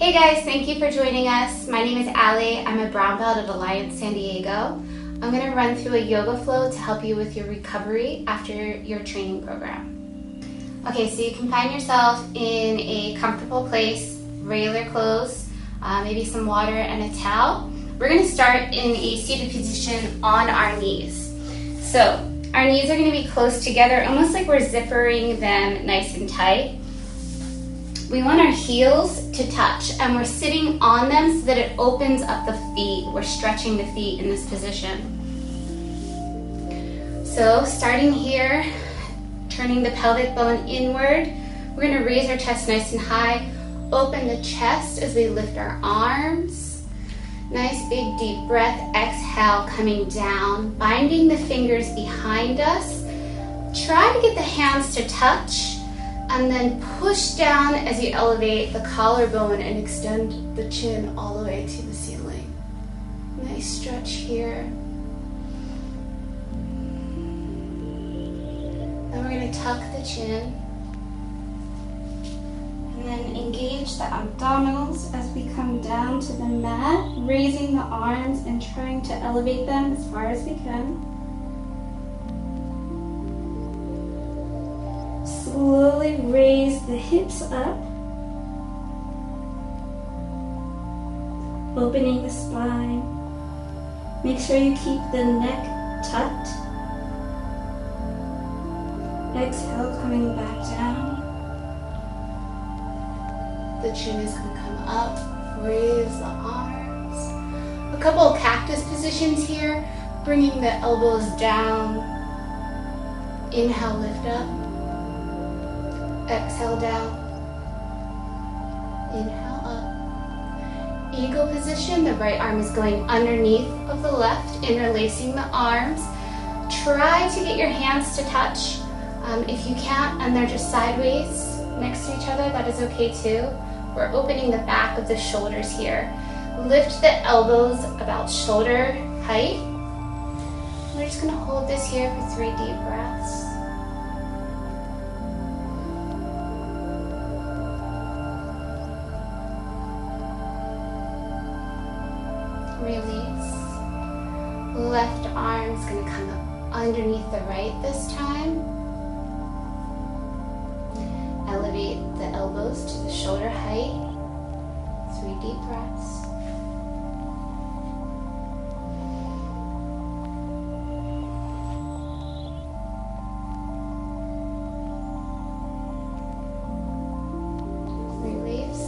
Hey guys, thank you for joining us. My name is Ali. I'm a brown belt at Alliance San Diego. I'm going to run through a yoga flow to help you with your recovery after your training program. Okay, so you can find yourself in a comfortable place, regular clothes, maybe some water and a towel. We're going to start in a seated position on our knees. So our knees are going to be close together, almost like we're zippering them nice and tight. We want our heels to touch, and we're sitting on them so that it opens up the feet. We're stretching the feet in this position. So starting here, turning the pelvic bone inward, we're going to raise our chest nice and high, open the chest as we lift our arms. Nice big deep breath, exhale, coming down, binding the fingers behind us. Try to get the hands to touch, and then push down as you elevate the collarbone and extend the chin all the way to the ceiling. Nice stretch here. Then we're going to tuck the chin. And then engage the abdominals as we come down to the mat, raising the arms and trying to elevate them as far as we can. Slowly raise the hips up, opening the spine. Make sure you keep the neck tucked. Exhale, coming back down. The chin is going to come up, raise the arms. A couple of cactus positions here, bringing the elbows down. Inhale, lift up. Exhale down, inhale up. Eagle position, the right arm is going underneath of the left, interlacing the arms. Try to get your hands to touch. If you can't and they're just sideways next to each other, that is okay too. We're opening the back of the shoulders here. Lift the elbows about shoulder height. We're just going to hold this here for 3 deep breaths. Release. Left arm is going to come up underneath the right this time. Elevate the elbows to the shoulder height. 3 deep breaths. Release.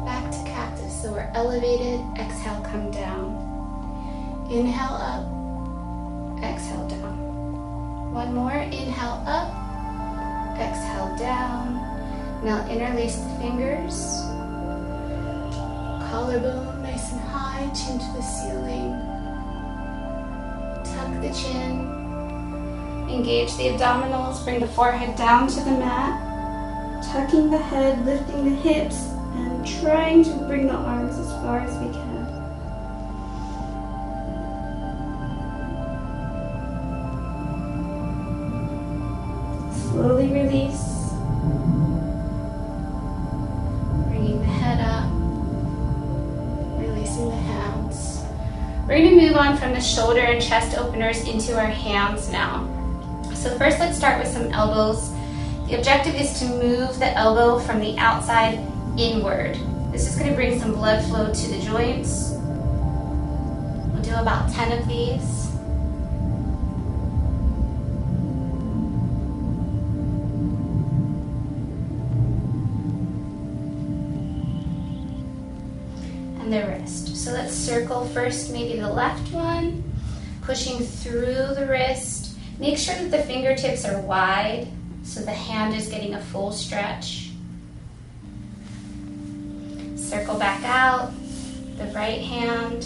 Back to cactus. So we're elevated. Exhale, come down. Inhale up, exhale down. One more, inhale up, exhale down. Now interlace the fingers. Collarbone nice and high, chin to the ceiling. Tuck the chin. Engage the abdominals, bring the forehead down to the mat. Tucking the head, lifting the hips, and trying to bring the arms as far as we can. Slowly release. Bringing the head up. Releasing the hands. We're going to move on from the shoulder and chest openers into our hands now. So first let's start with some elbows. The objective is to move the elbow from the outside inward. This is going to bring some blood flow to the joints. We'll do about 10 of these. And the wrist. So let's circle first maybe the left one, pushing through the wrist. Make sure that the fingertips are wide so the hand is getting a full stretch. Circle back out, the right hand,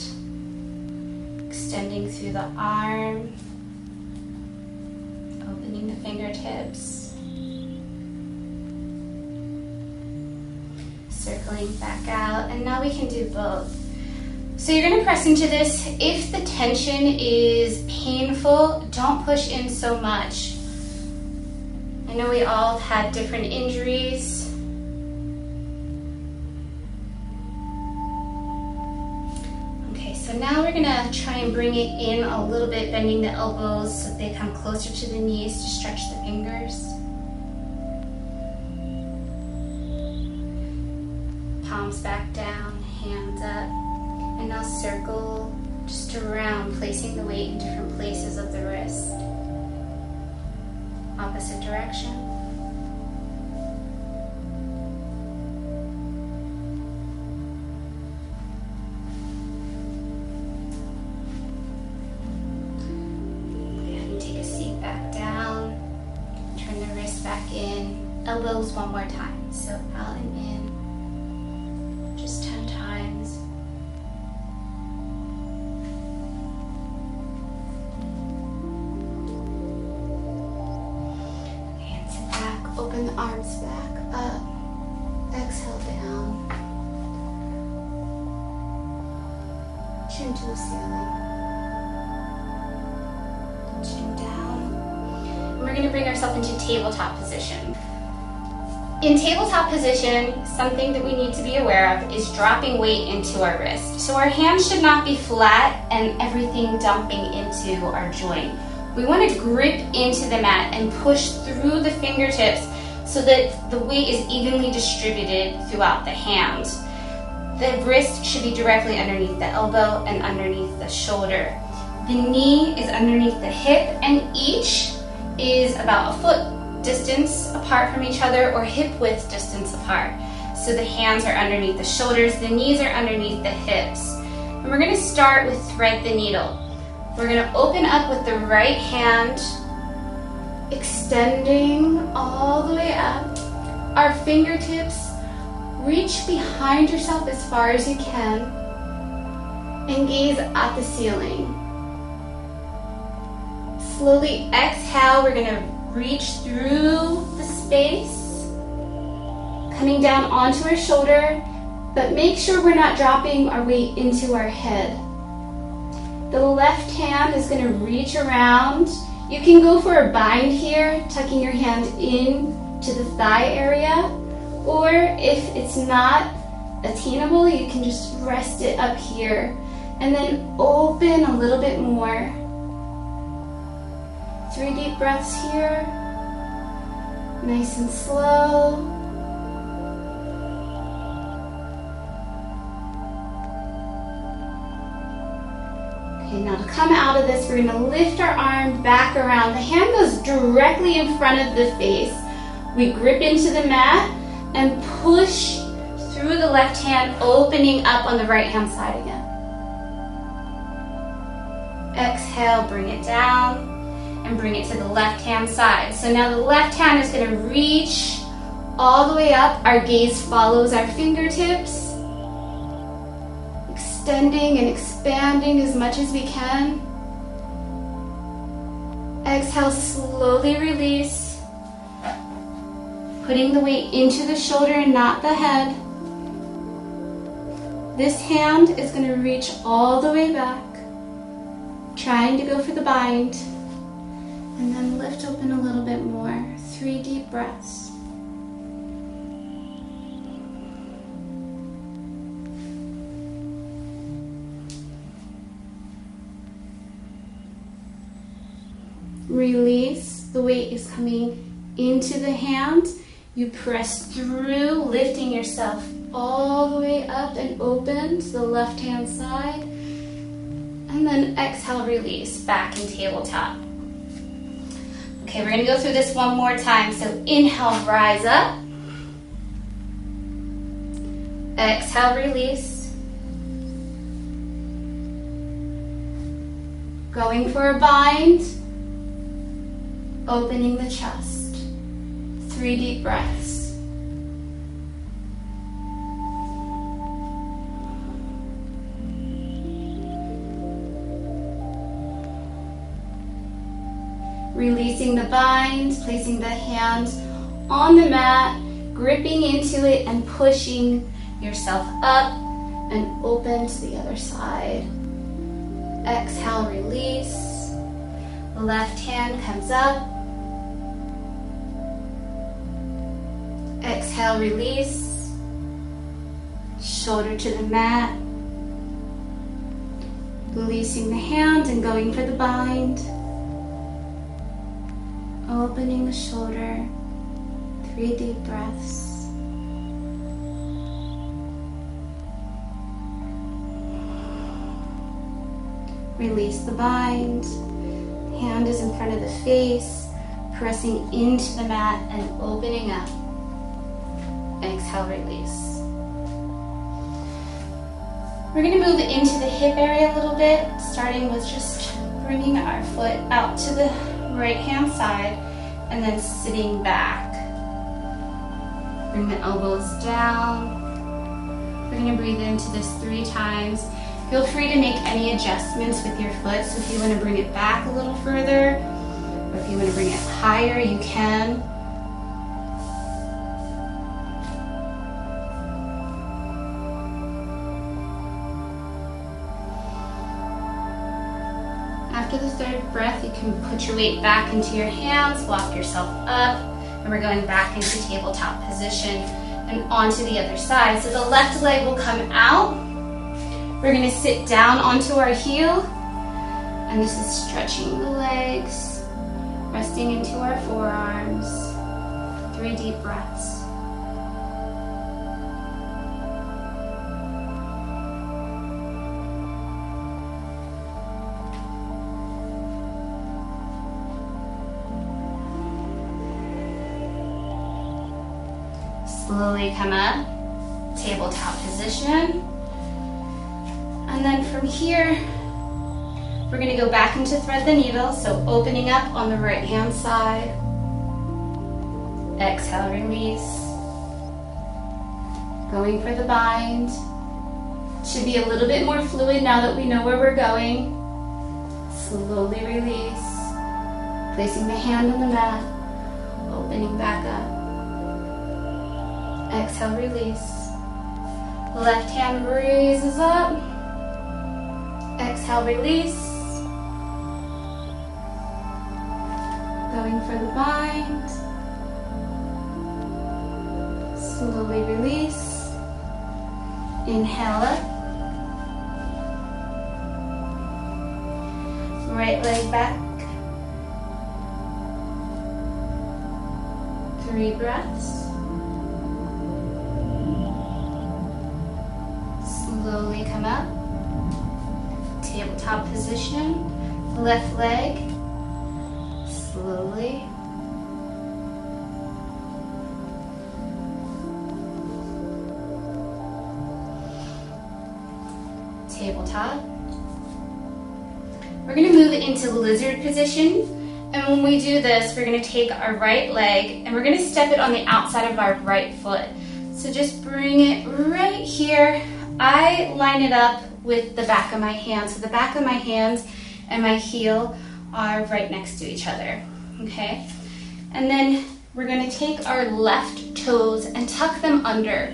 extending through the arm, opening the fingertips, circling back out, and now we can do both. So you're going to press into this. If the tension is painful, don't push in so much. I know we all have had different injuries. So now we're gonna try and bring it in a little bit, bending the elbows so they come closer to the knees to stretch the fingers. Palms back down, hands up. And now circle just around, placing the weight in different places of the wrist. Opposite direction. Go ahead and take a seat back down. Turn the wrist back in. Elbows one more time. So out and in. Just 10 times. Open the arms back up. Exhale down. Chin to the ceiling. Chin down. And we're going to bring ourselves into tabletop position. In tabletop position, something that we need to be aware of is dropping weight into our wrist. So our hands should not be flat and everything dumping into our joint. We want to grip into the mat and push through the fingertips so that the weight is evenly distributed throughout the hand. The wrist should be directly underneath the elbow and underneath the shoulder. The knee is underneath the hip, and each is about a foot distance apart from each other or hip width distance apart. So the hands are underneath the shoulders, the knees are underneath the hips. And we're going to start with thread the needle. We're going to open up with the right hand, extending all the way up. Our fingertips reach behind yourself as far as you can and gaze at the ceiling. Slowly exhale, we're going to reach through the space, coming down onto our shoulder, but make sure we're not dropping our weight into our head. The left hand is going to reach around. You can go for a bind here, tucking your hand in to the thigh area, or if it's not attainable, you can just rest it up here and then open a little bit more. 3 deep breaths here, nice and slow. Okay, now to come out of this, we're going to lift our arm back around. The hand goes directly in front of the face. We grip into the mat and push through the left hand, opening up on the right hand side again. Exhale, bring it down and bring it to the left hand side. So now the left hand is going to reach all the way up. Our gaze follows our fingertips, extending and expanding as much as we can. Exhale, slowly release, putting the weight into the shoulder and not the head. This hand is going to reach all the way back, trying to go for the bind, and then lift open a little bit more. 3 deep breaths. Release. The weight is coming into the hand. You press through, lifting yourself all the way up and open to the left hand side. And then exhale, release, back in tabletop. Okay, we're going to go through this one more time. So inhale, rise up. Exhale, release. Going for a bind. Opening the chest. 3 deep breaths. Releasing the bind, placing the hand on the mat, gripping into it and pushing yourself up and open to the other side. Exhale, release. The left hand comes up. Exhale, release. Shoulder to the mat. Releasing the hand and going for the bind. Opening the shoulder. 3 deep breaths. Release the bind. Hand is in front of the face, pressing into the mat and opening up. Exhale, release. We're going to move into the hip area a little bit, starting with just bringing our foot out to the right hand side and then sitting back. Bring the elbows down. We're going to breathe into this 3 times. Feel free to make any adjustments with your foot. So if you want to bring it back a little further, or if you want to bring it higher, you can. After the 3rd breath, you can put your weight back into your hands, walk yourself up, and we're going back into tabletop position and onto the other side. So the left leg will come out. We're going to sit down onto our heel, and this is stretching the legs, resting into our forearms. 3 deep breaths. Slowly come up, tabletop position. And then from here, we're going to go back into thread the needle. So opening up on the right hand side. Exhale, release. Going for the bind. Should be a little bit more fluid now that we know where we're going. Slowly release. Placing the hand on the mat. Opening back up. Exhale, release. Left hand raises up. Exhale, release. Going for the bind. Slowly release. Inhale up. Right leg back. 3 breaths. Slowly come up. Tabletop position. Left leg. Slowly. Tabletop. We're going to move into lizard position. And when we do this, we're going to take our right leg and we're going to step it on the outside of our right foot. So just bring it right here. I line it up with the back of my hand. So the back of my hand and my heel are right next to each other, okay? And then we're gonna take our left toes and tuck them under.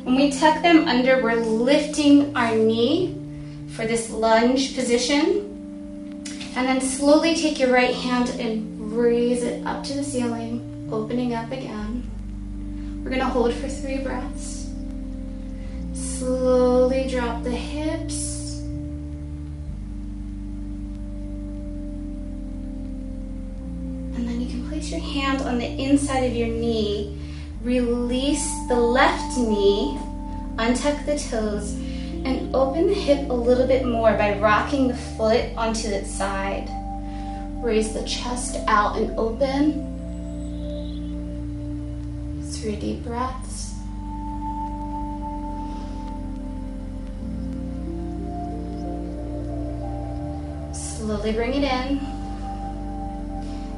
When we tuck them under, we're lifting our knee for this lunge position. And then slowly take your right hand and raise it up to the ceiling, opening up again. We're gonna hold for 3 breaths. Slowly drop the hips. And then you can place your hand on the inside of your knee. Release the left knee, untuck the toes, and open the hip a little bit more by rocking the foot onto its side. Raise the chest out and open. 3 deep breaths. Slowly bring it in.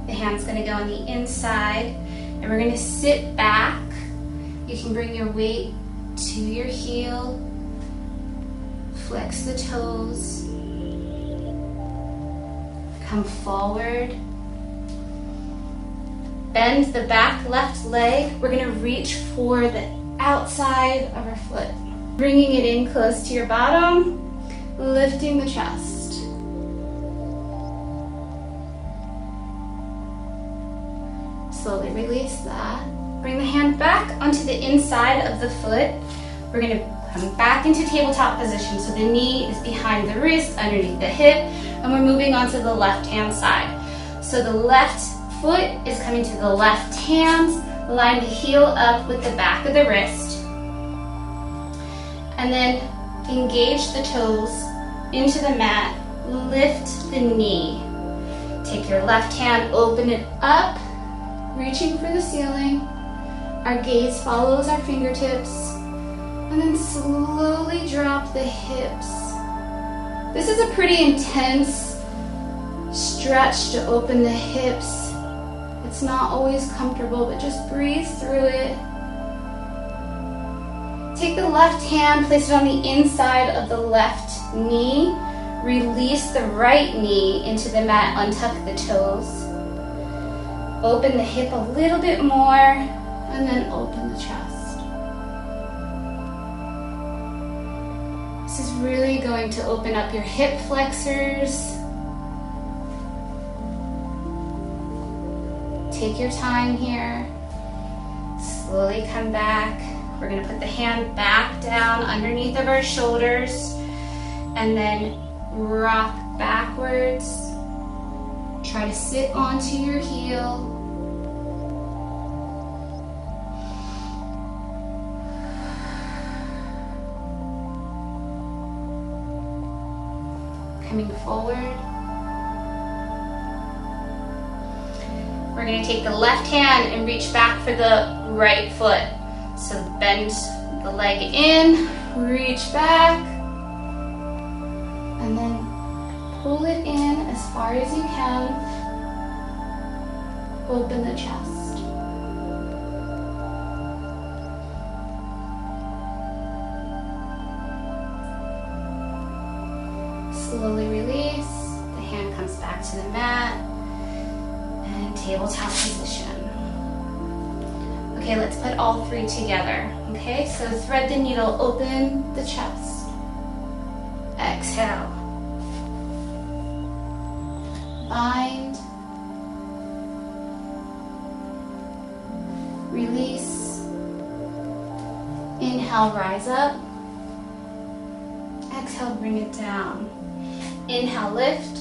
The hand's going to go on the inside, and we're going to sit back. You can bring your weight to your heel. Flex the toes. Come forward. Bend the back left leg. We're going to reach for the outside of our foot. Bringing it in close to your bottom. Lifting the chest. Slowly release that. Bring the hand back onto the inside of the foot. We're going to Come back into tabletop position. So the knee is behind the wrist, underneath the hip, and we're moving on to the left hand side. So the left foot is coming to the left hand, line the heel up with the back of the wrist, and then engage the toes into the mat, lift the knee. Take your left hand, open it up, reaching for the ceiling. Our gaze follows our fingertips, and then slowly drop the hips. This is a pretty intense stretch to open the hips. It's not always comfortable, but just breathe through it. Take the left hand, place it on the inside of the left knee. Release the right knee into the mat, untuck the toes. Open the hip a little bit more, and then open the chest. This is really going to open up your hip flexors. Take your time here. Slowly come back. We're going to put the hand back down underneath of our shoulders, and then rock backwards. Try to sit onto your heel. Coming forward. We're going to take the left hand and reach back for the right foot. So bend the leg in, reach back, and then pull it in as far as you can. Open the chest. Slowly release. The hand comes back to the mat. And tabletop position. Okay, let's put all three together. Okay, so thread the needle, open the chest. Exhale. Bind. Release. Inhale, rise up. Exhale, bring it down. Inhale, lift.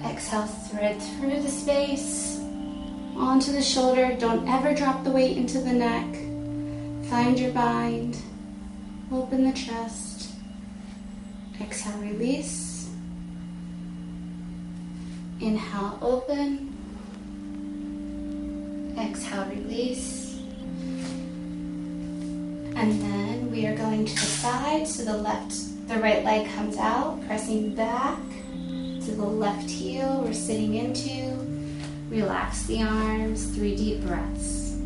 Exhale, thread through the space. Onto the shoulder. Don't ever drop the weight into the neck. Find your bind. Open the chest. Exhale, release. Inhale, open. Exhale, release. And then we are going to the side. So the right leg comes out, pressing back to the left heel we're sitting into. Relax the arms, 3 deep breaths.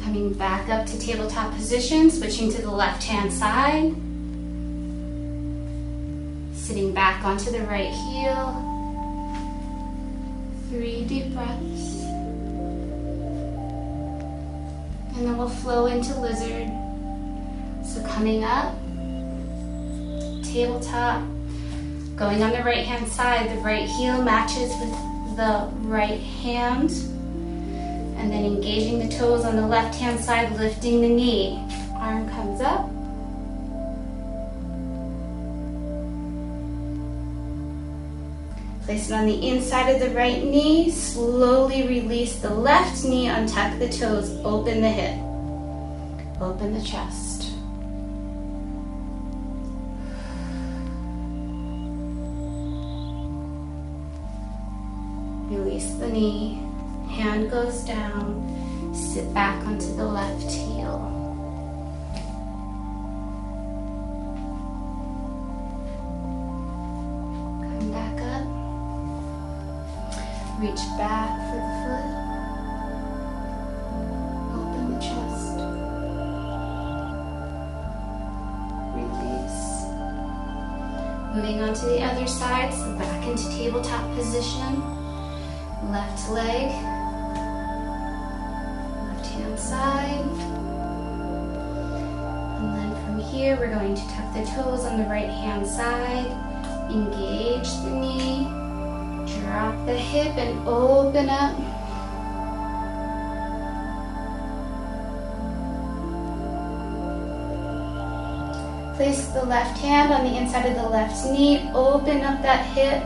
Coming back up to tabletop position, switching to the left-hand side. Sitting back onto the right heel. 3 deep breaths. And then we'll flow into lizard. So coming up, tabletop, going on the right hand side, the right heel matches with the right hand, and then engaging the toes on the left hand side, lifting the knee. Arm comes up. Place it on the inside of the right knee, slowly release the left knee, untuck the toes, open the hip, open the chest. Release the knee, hand goes down, sit back onto the left heel. Come back up, reach back for the foot, open the chest, release. Moving on to the other side, so back into tabletop position. Left leg, left hand side, and then from here we're going to tuck the toes on the right hand side, engage the knee, drop the hip and open up, Place the left hand on the inside of the left knee. Open up that hip.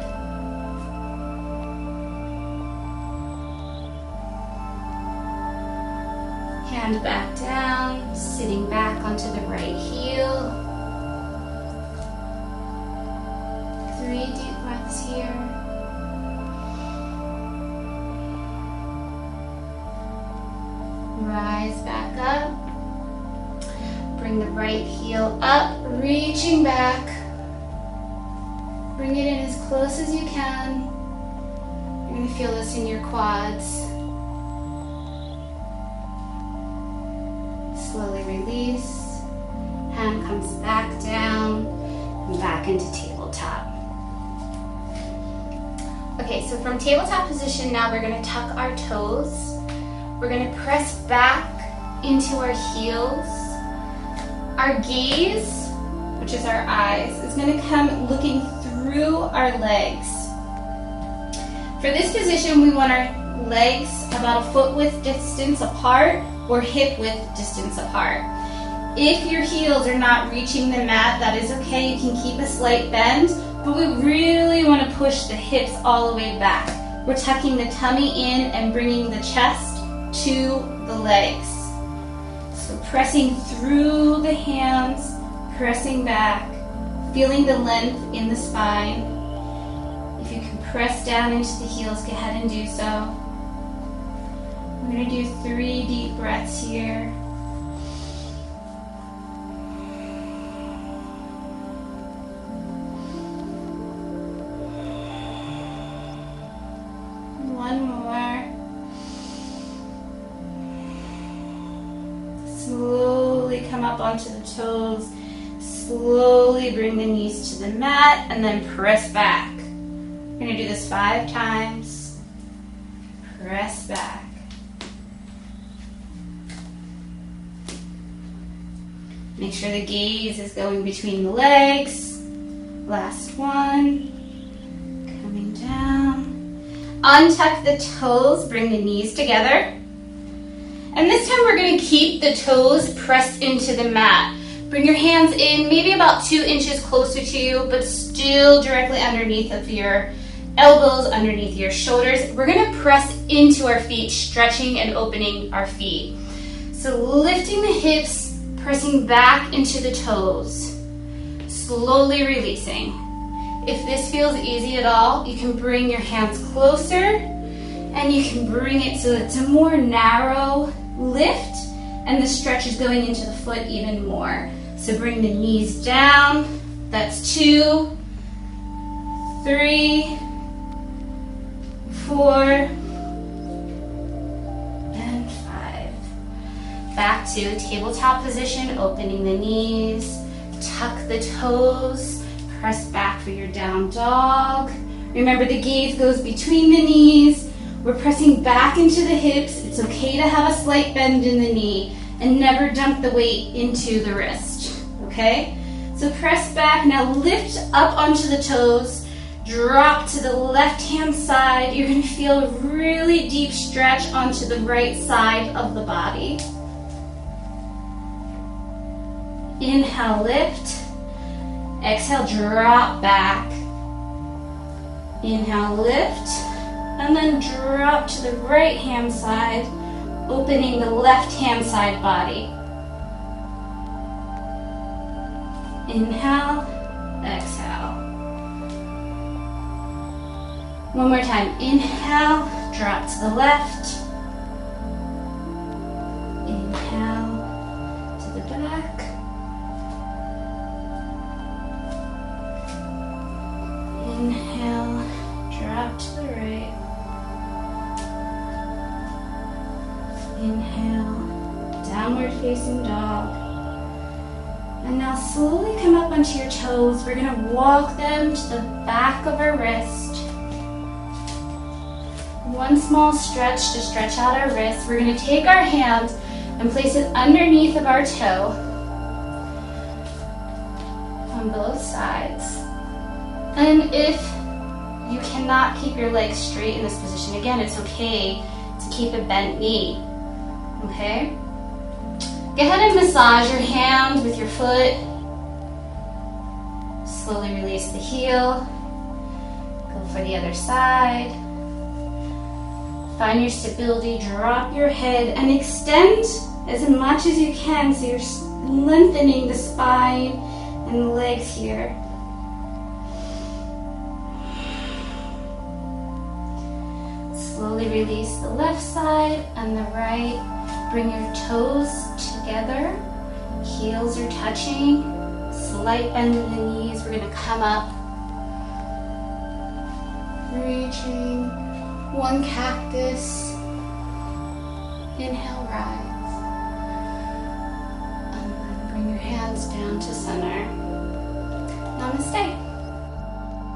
Hand back down, sitting back onto the right heel. 3 deep breaths here. Rise back up. Bring the right heel up, reaching back. Bring it in as close as you can. You're going to feel this in your quads. Slowly release. Hand comes back down and back into tabletop. Okay, so from tabletop position now we're going to tuck our toes. We're going to press back into our heels. Our gaze, which is our eyes, is going to come looking through our legs. For this position, we want our legs about a foot width distance apart or hip width distance apart. If your heels are not reaching the mat, that is okay. You can keep a slight bend, but we really want to push the hips all the way back. We're tucking the tummy in and bringing the chest to the legs. So pressing through the hands, pressing back, feeling the length in the spine. If you can press down into the heels, go ahead and do so. We're going to do 3 deep breaths here. One more. Slowly come up onto the toes. Slowly bring the knees to the mat and then press back. We're going to do this 5 times. Press back. Make sure the gaze is going between the legs. Last one. Coming down. Untuck the toes, bring the knees together. And this time we're going to keep the toes pressed into the mat. Bring your hands in, maybe about 2 inches closer to you, but still directly underneath of your elbows, underneath your shoulders. We're going to press into our feet, stretching and opening our feet. So lifting the hips, pressing back into the toes, slowly releasing. If this feels easy at all, you can bring your hands closer and you can bring it so it's a more narrow lift and the stretch is going into the foot even more. So bring the knees down. That's 2, 3, 4, and 5. Back to tabletop position, opening the knees, tuck the toes, press back for your down dog. Remember the gaze goes between the knees. We're pressing back into the hips. It's okay to have a slight bend in the knee and never dump the weight into the wrist, okay? So press back, now lift up onto the toes, drop to the left-hand side. You're gonna feel a really deep stretch onto the right side of the body. Inhale, lift. Exhale, drop back. Inhale, lift. And then drop to the right-hand side, opening the left-hand side body. Inhale, exhale. One more time. Inhale, drop to the left. Inhale to the back. Inhale, drop to the right. Inhale, downward facing dog. And now slowly come up onto your toes. We're going to walk them to the back of our wrist. One small stretch to stretch out our wrist. We're going to take our hand and place it underneath of our toe on both sides. And if you cannot keep your legs straight in this position, again, it's okay to keep a bent knee. Okay? Go ahead and massage your hand with your foot. Slowly release the heel. Go for the other side. Find your stability, drop your head, and extend as much as you can so you're lengthening the spine and the legs here. Slowly release the left side and the right. Bring your toes together. Heels are touching. Slight bend in the knees. We're going to come up. Reaching. One cactus. Inhale, rise. And then bring your hands down to center. Namaste.